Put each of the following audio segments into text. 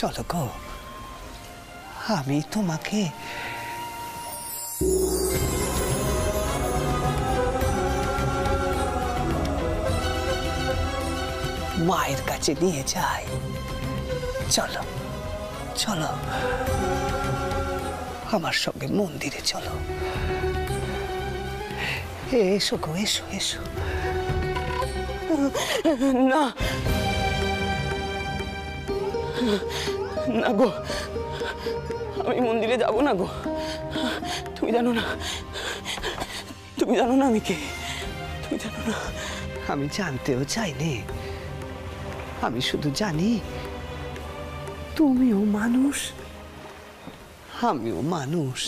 চলো গো, আমি তোমাকে মায়ের কাছে নিয়ে যাই। চলো চলো, আমার সঙ্গে মন্দিরে চলো। এসো গো, এসো এসো। না না গো, আমি মন্দিরে যাব না গো। তুমি জানো না, তুমি জানো না আমি কে? তুমি জানো না? আমি জানতেও চাইনি, আমি শুধু জানি তুমিও মানুষ, আমিও মানুষ।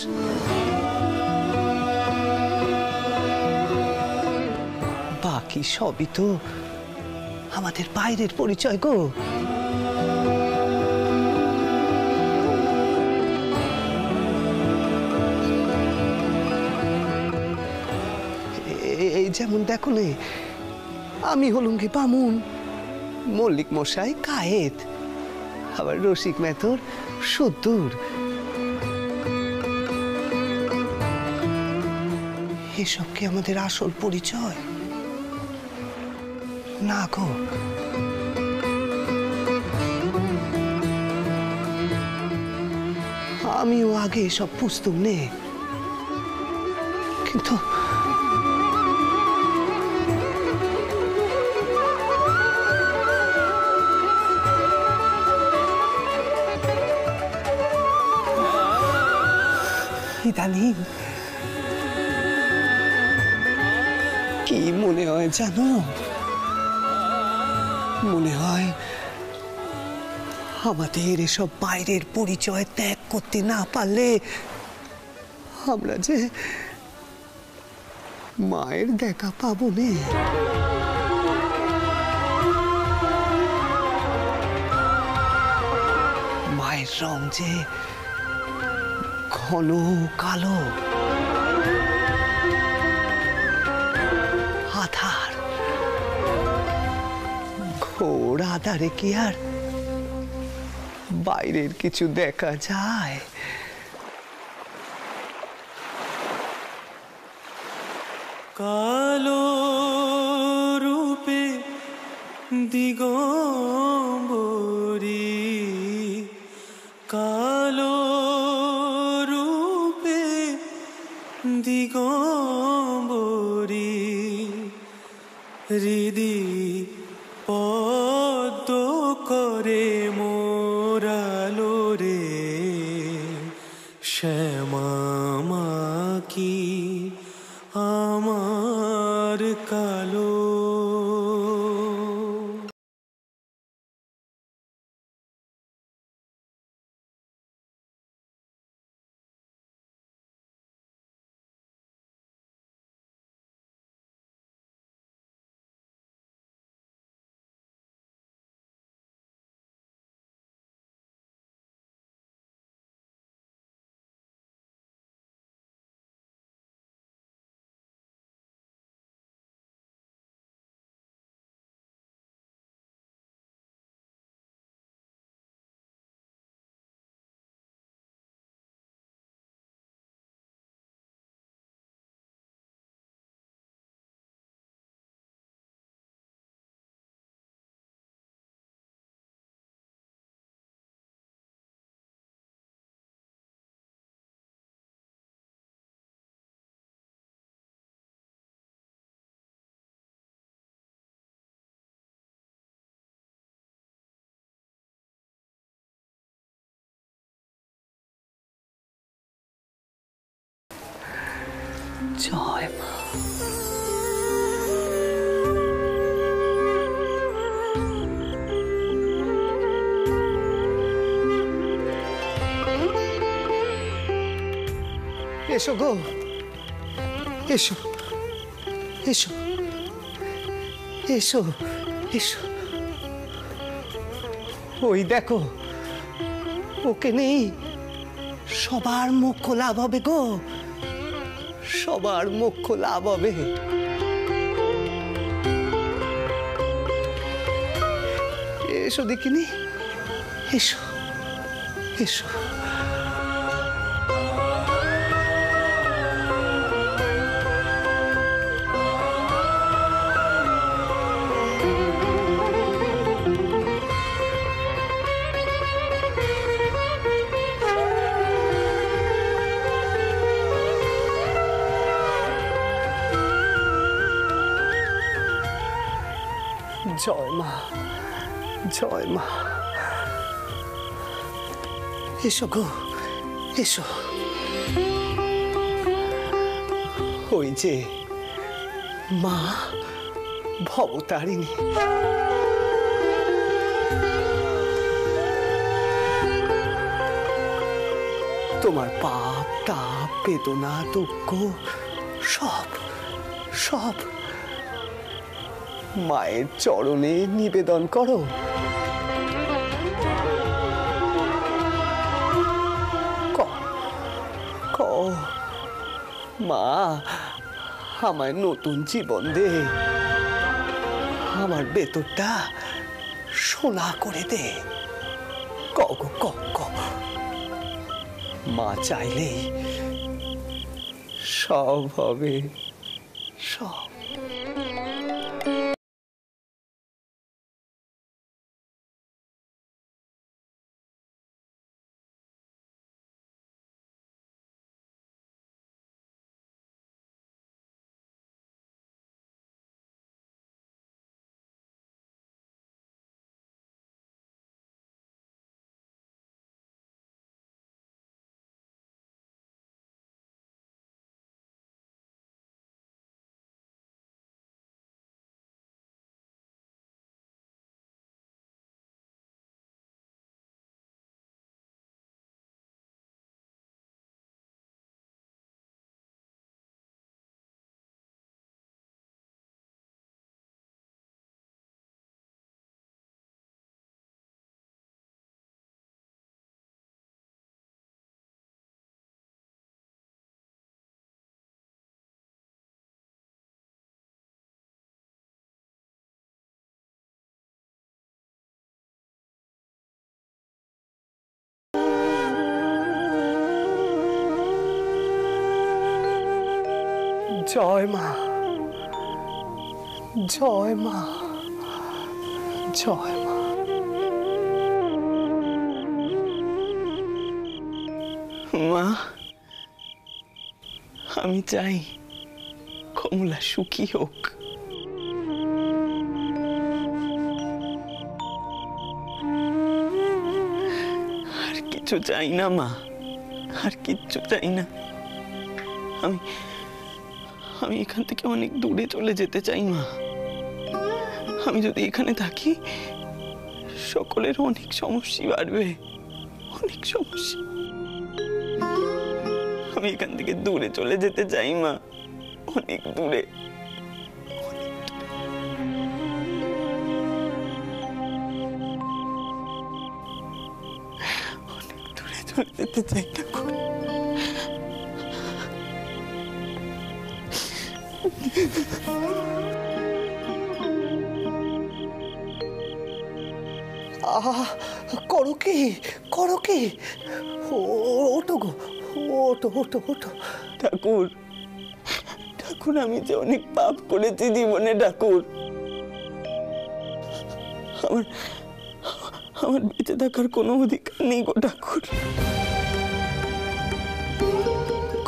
বাকি সবই তো আমাদের বাইরের পরিচয় গো। এই যেমন দেখো নে, আমি হলুম কি বামুন, মল্লিক মশাই কায়েত, আবার রসিক মেথর সুদূর। এসব কি আমাদের আসল পরিচয়? না গো, আমিও আগে এসব বুঝতুম নে, কিন্তু ইদানিং কি মনে হয় জানো? মনে হয় আমাদের এসব বাইরের পরিচয় ত্যাগ করতে না পারলে আমরা যে মায়ের দেখা পাবো না। মায়ের রং যে ঘন কালো, আধার, ঘোর আধারে কি আর বাইরের কিছু দেখা যায়? কালো রূপে দিগম্বরী, কালো রূপে দিগম্বরী, হৃদি পদ্ম করে মোরালো রে, শ্যামা মা কি আমার কালো। জয় মা। এসো গো, এসো এসো এসো এসো। ওই দেখো, ওকে নেই, সবার মুখ লাভ হবে গো, সবার মুখ লাভ হবে। এসো দেখিনি, এসো এসো। জয় মা, জয় মা। এসো গো, এসো। ওই যে মা ভবতারিণী। তোমার পাপ তাপ বেদনা দুঃখ সব সব মায়ের চরণে নিবেদন করো। মা আমায় নতুন জীবন দে, আমার ভেতরটা সোনা করে দে। ক মা চাইলেই সব হবে, সব। জয় মা, জয় মা, জয় মা। মা আমি চাই কমলা সুখী হোক। আর কিছু চাই না মা, আর কিচ্ছু চাই না। আমি এখান থেকে অনেক দূরে চলে যেতে চাই মা। আমি যদি এখানে থাকি সকলের অনেক সমস্যা বাড়বে, অনেক সমস্যা। আমি এখান থেকে দূরে চলে যেতে চাই মা, অনেক দূরে, অনেক দূরে চলে যেতে চাই না। করো কি, করো কি? ওঠো গো, ওঠো ওঠো ওঠো। ঠাকুর, ঠাকুর আমি যে অনেক পাপ করেছি জীবনে ঠাকুর। আমার বেঁচে থাকার কোনো অধিকার নেই গো ঠাকুর,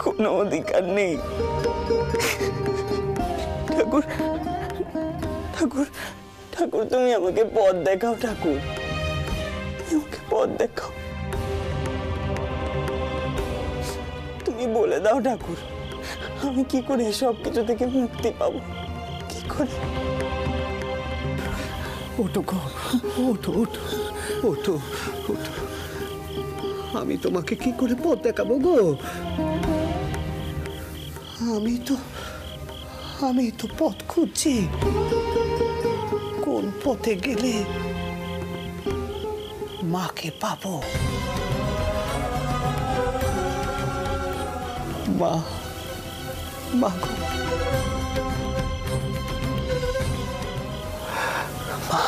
কোনো অধিকার নেই। ঠাকুর, ঠাকুর, ঠাকুর তুমি আমাকে পথ দেখাও ঠাকুর, আমাকে পথ দেখাও। তুমি বলে দাও ঠাকুর, আমি কি করে সব কিছু থেকে মুক্তি পাবো, কি করে? ওঠো গো, ওঠো ওঠো ওঠো ওঠো। আমি তোমাকে কি করে পথ দেখাবো গো? আমি তো পথ খুঁজছি। কোন পথে গেলে মাকে পাবো? মা, মা গো, মা।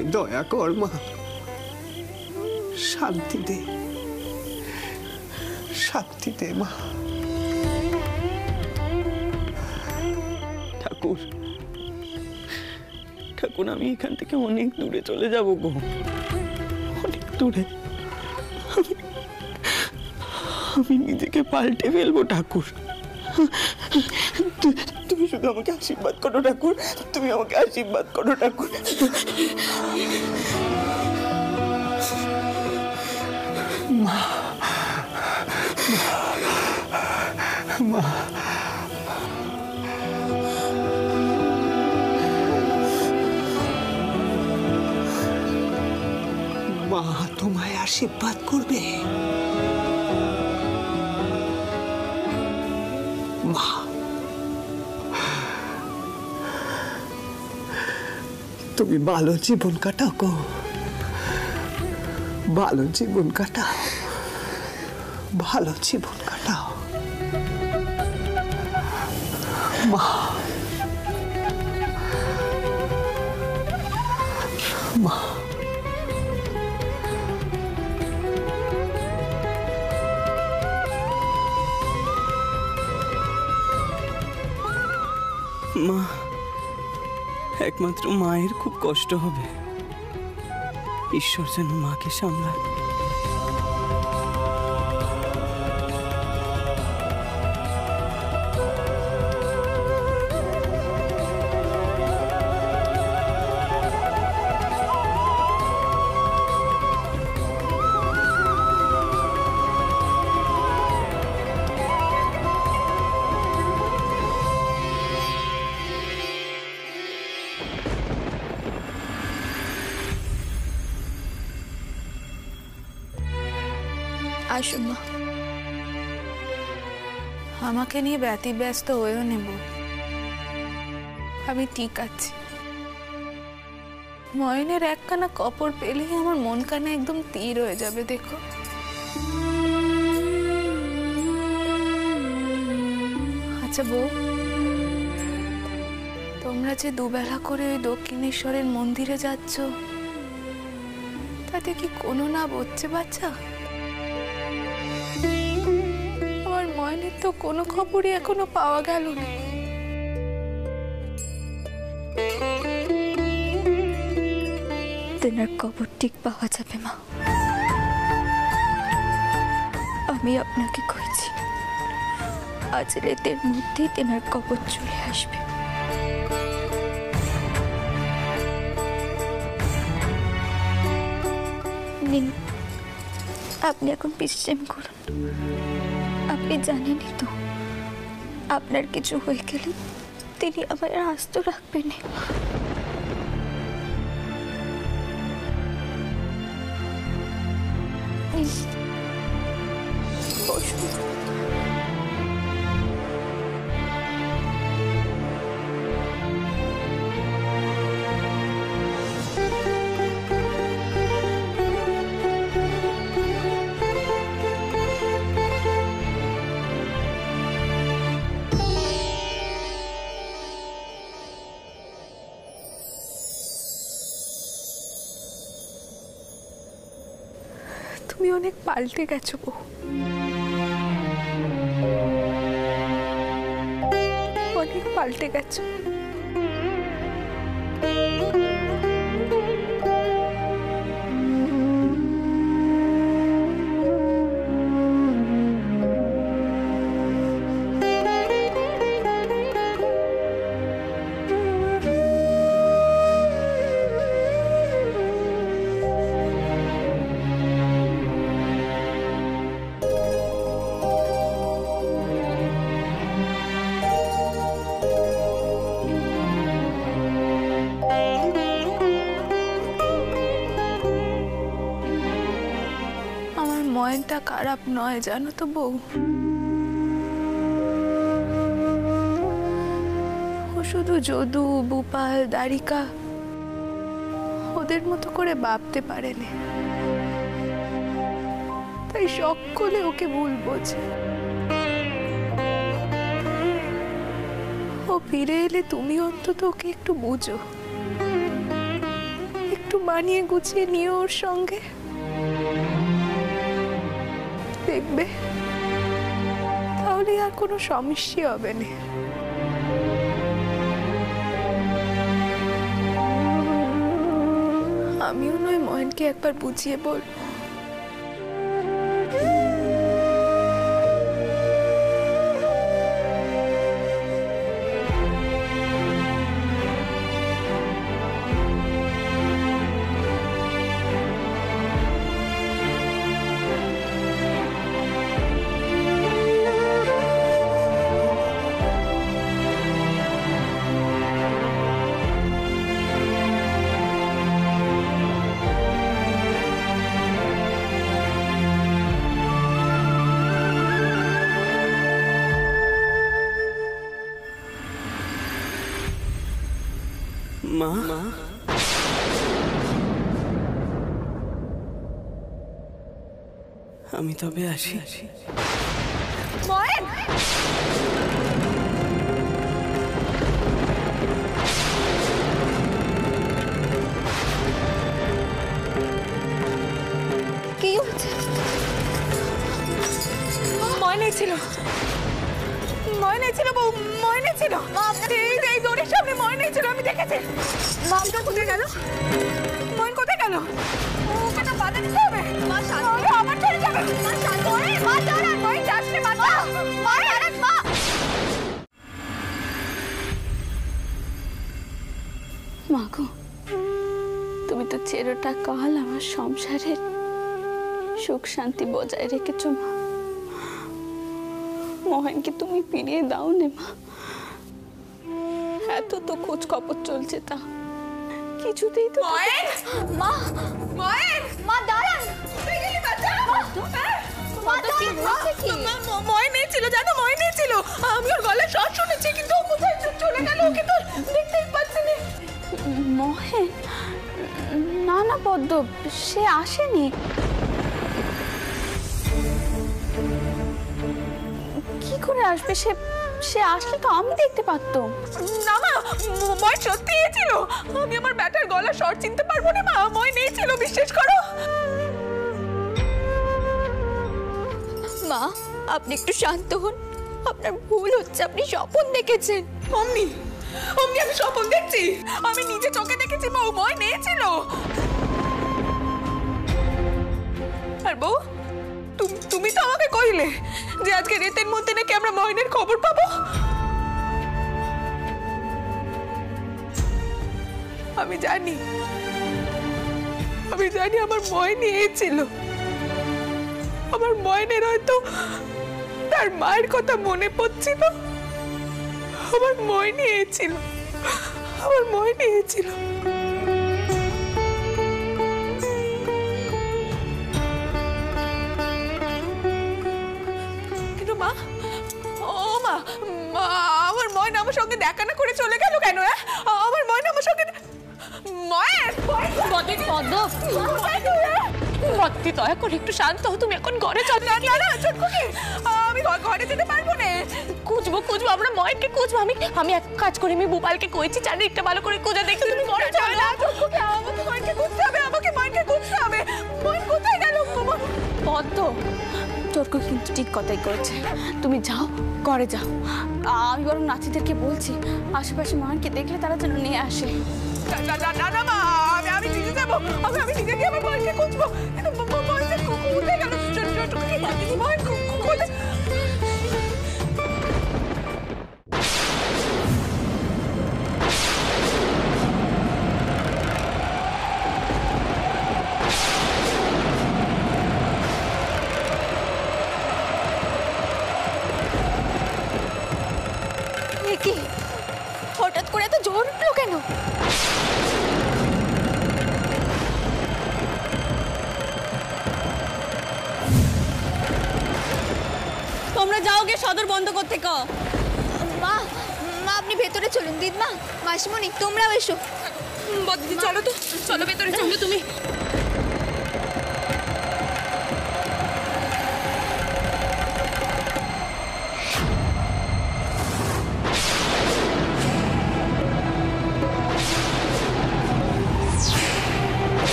ওকে দয়া কর মা, শান্তি দে, শান্তি দে মা। ঠাকুর, ঠাকুর আমি এখান থেকে অনেক দূরে চলে যাব গো, অনেক দূরে। আমি নিজেকে পাল্টে ফেলবো ঠাকুর। তুমি শুধু আমাকে আশীর্বাদ করো ঠাকুর, তুমি আমাকে আশীর্বাদ করো ঠাকুর। মা, মা, মা তোমায় আশীর্বাদ করবে। মা, তুমি ভালো জীবন কাটাও গো, ভালো জীবন কাটাও, ভালো জীবন কাটাও মা। মা, মা, একমাত্র মায়ের খুব কষ্ট হবে, ঈশ্বর যেন মাকে সামলায়। আসুন মা, আমাকে নিয়ে ব্যতিব্যস্ত হয়েও নেব, আমি ঠিক আছি। ময়নের একখানা কাপড় পেলেই আমার মন কানে একদম তীর হয়ে যাবে। দেখো আচ্ছা বউ, তোমরা যে দুবেলা করে ওই দক্ষিণেশ্বরের মন্দিরে যাচ্ছ, তাতে কি কোনো না হচ্ছে বাচ্চা? আমার ময়নের তো কোনো খবরই এখনো পাওয়া গেল না। তেনার খবর ঠিক পাওয়া যাবে মা, আমি আপনাকে কইছি আজ রাতের মধ্যেই তেনার খবর চলে আসবে। নিন, আপনি এখন বিশ্রাম করুন। আপনি জানেনই তো, আপনার কিছু হয়ে গেলে তিনি আমায় আস্ত রাখবেন। বসুন। তুমি অনেক পাল্টে গেছো বউ, অনেক পাল্টে গেছো। ময়নটা খারাপ নয় জানো তো বউ, ও শুধু যদু, বুপাল, দ্বারিকা ওদের মতো করে ভাবতে পারেনি, তাই সকলে ওকে ভুল বোঝে। ও ফিরে এলে তুমি অন্তত ওকে একটু বুঝো, একটু মানিয়ে গুছিয়ে নিয়ে ওর সঙ্গে দেখবে, তাহলে আর কোনো সমস্যা হবে না। আমিও নয় ময়নকে একবার বুঝিয়ে বলবো। মা, আমি তবে আসি। ময়ন, কি হচ্ছে? ময়নে ছিল, ময়নে ছিল বউ, ময়নে ছিল। এই দড়ির সামনে ময়নে ছিল, আমি দেখেছি। মামটা কোথায় গেল? ময়ন কোথায় গেল? ওকে তো বাধা দিতে হবে। মা শান্ত, আমার ছেড়ে যাবে। মা শান্ত, মা দাঁড়ান, ময়ন যাচ্ছে, মা মা দাঁড়ান, মা। মা গো, তুমি তো চিরটা কাল আমার সংসারের সুখ শান্তি বজায় রেখেছো মা। মোহনকে তুমি ফিরিয়ে দাও নে মা। এত তো খোঁজ খবর চলছে, তা কিছুতেই তো। ময়ন, মা, ময়ন, মা দাঁড়ান। ময়নে ছিল, জানো ময়নে ছিল। আমি ওর গলায় শ্বাস শুনেছি, কিন্তু ও কোথায় চলে গেল ওকে তো দেখতেই পাচ্ছি না। মোহন? না না পদ্ম, সে আসেনি। কি করে আসবে? সে আসলে তো আমি দেখতে পারতাম। না মা, ময় সত্যি ছিল। আমি আমার ব্যাটার গলা স্বর চিনতে পারবো না মা। ময় নেই ছিল, বিশ্বাস করো। মা, আপনি একটু শান্ত হন। আপনার ভুল হচ্ছে, আপনি স্বপ্ন দেখেছেন। অমনি অমনি আমি স্বপ্ন দেখছি? আমি নিজে চোখে দেখেছি বউ, ময় নেই ছিল। আর বউ, তুমি তো আমাকে কইলে যে আজকে রাতের মধ্যে নাকি আমরা ময়নের খবর পাবো। আমি জানি আমার ময়নি ছিল। আমার ময়নের হয়তো তার মায়ের কথা মনে পড়ছিল। আমার ময়নি ছিল, আমার ময়নি ছিল। কিন্তু মা, ও মা, আমার ময়না আমার সঙ্গে দেখা না করে চলে গেল কেন? আমার ময়না আমার সঙ্গে ভক্তি, দয়া করে একটু শান্ত হও। তুমি এখন ঘরে চল। আমি ঘরে যেতে পারবো না। খুঁজবো আমরা ময়নকে খুঁজবো। আমি এক কাজ করি, আমি ভোপালকে কইছি চারিদিকটা ভালো করে খুঁজে দেখতে। তুমি ঘরে চলো। আমাকে ময়নকে খুঁজতে হবে, আমাকে ময়নকে খুঁজতে হবে। ময়ন কোথায় গেল? পদ্ম, চোরকু কিন্তু ঠিক কথাই করেছে। তুমি যাও, ঘরে যাও। আমি বরং নাচিদেরকে বলছি আশেপাশে ময়নকে দেখলে তারা যেন নিয়ে আসে। না মা, আমি নিজে যাবো। আমি নিজে গিয়ে আমার ময়নকে খুঁজবো। কিন্তু ময়ন কোথায় গেল? ময়ন কোথায়? কি হঠাৎ করে এত জোর উঠলো কেন? তোমরা যাও গে সদর বন্ধ করতে। মা, মা আপনি ভেতরে চলুন। দিদমা, মাসিমণি তোমরাও এসো। বদ্দি চলো তো, চলো ভেতরে চলো তুমি।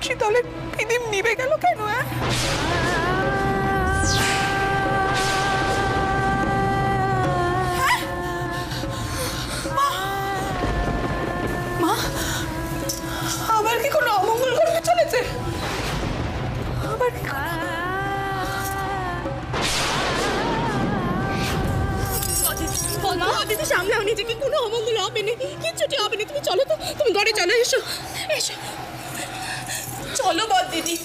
শীতলের প্রদীপ নিভে গেল কেন? মা, আবার কি কোনো অমঙ্গল ঘটতে চলেছে? আবার কি দিদি সামলাও নিজেকে, কোনো অমঙ্গল হবে না, কিচ্ছুটি হবে না। তুমি চলো তো, তুমি ঘরে চলো, এসো এসো, চলো বল দিদি।